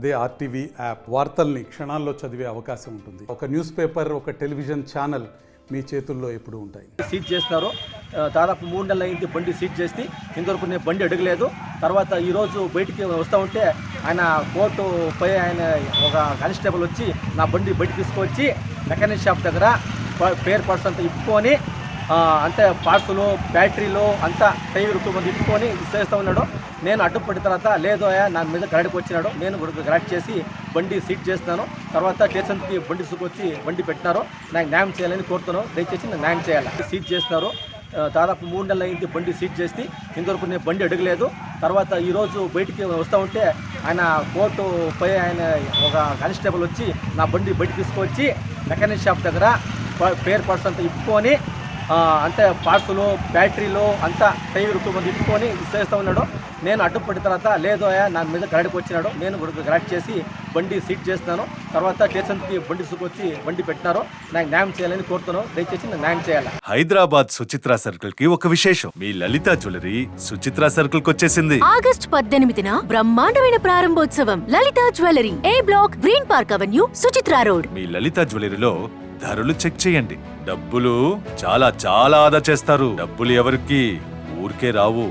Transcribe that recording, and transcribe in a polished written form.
అదే RTV app వార్తల్ని క్షణాల్లో చదివే అవకాశం ఉంటుంది. ఒక న్యూస్ పేపర్, ఒక టెలివిజన్ ఛానల్ మీ చేతుల్లో ఎప్పుడూ ఉంటాయి. సీజ్ చేస్తున్నారు. దాదాపు 3 నెలలు అయింది బండి సీజ్ చేసి. ఇంతవరకు నేను బండి అడగలేదు. తర్వాత ఈరోజు బయటికి వస్తూ ఉంటే ఆయన కోర్టుపై ఆయన ఒక కానిస్టేబుల్ వచ్చి నా బండి బయటికి తీసుకొచ్చి మెకానిక్ షాప్ దగ్గర పేర్ పార్ట్స్ అంతా ఇప్పుకొని అంటే పార్ట్స్లు బ్యాటరీలు అంతా టైర్ మంది ఇప్పుకొని చేస్తూ ఉన్నాడు. నేను అడ్డుపడిన తర్వాత లేదు నా మీద గరాడికి వచ్చినాడు. నేను గరాడ్ చేసి బండి సీట్ చేస్తున్నాను. తర్వాత స్టేషన్కి బండి తీసుకొచ్చి బండి పెట్టినారు. నాకు న్యాయం చేయాలని కోరుతున్నాను. దయచేసి నాకు న్యాయం చేయాలి. సీట్ చేస్తున్నారు. దాదాపు 3 నెలలు అయింది బండి సీజ్ చేసి. ఇంతవరకు నేను బండి అడగలేదు. తర్వాత ఈరోజు బయటికి వస్తూ ఉంటే ఆయన కోర్టుపై ఆయన ఒక కానిస్టేబుల్ వచ్చి నా బండి బయటికి తీసుకొచ్చి మెకానిక్ షాప్ దగ్గర పేర్ పార్ట్స్ అంతా ఇప్పుకొని అంటే పార్ట్స్లు బ్యాటరీలు అంతా టైర్ మంది ఇప్పుకొని చేస్తూ ఉన్నాడు. నేను అడ్డుపడిన తర్వాత లేదు నా మీద గరాడికి వచ్చినాడు. నేను గరాడ్ చేసి బండి సీట్ చేస్తున్నాను. తర్వాత స్టేషన్కి బండి తీసుకొచ్చి బండి పెట్టినారు. నాకు న్యాయం చేయాలని కోరుతున్నాను. దయచేసి నాకు న్యాయం చేయాలి. హైదరాబాద్ సుచిత్ర సర్కిల్ కి ఒక విశేషం. మీ లలిత జ్యువెలరీ సుచిత్ర సర్కిల్ కి వచ్చేసింది. ఆగస్టు 18న బ్రహ్మాండమైన ప్రారంభోత్సవం. Lalitha jewellery, A block, green park avenue, Suchitra road. మీ లలిత జ్యువెలరీలో ధరలు చెక్ చేయండి. డబ్బులు చాలా చాలా ఆదా చేస్తారు. డబ్బులు ఎవరికి ఊరికే రావు.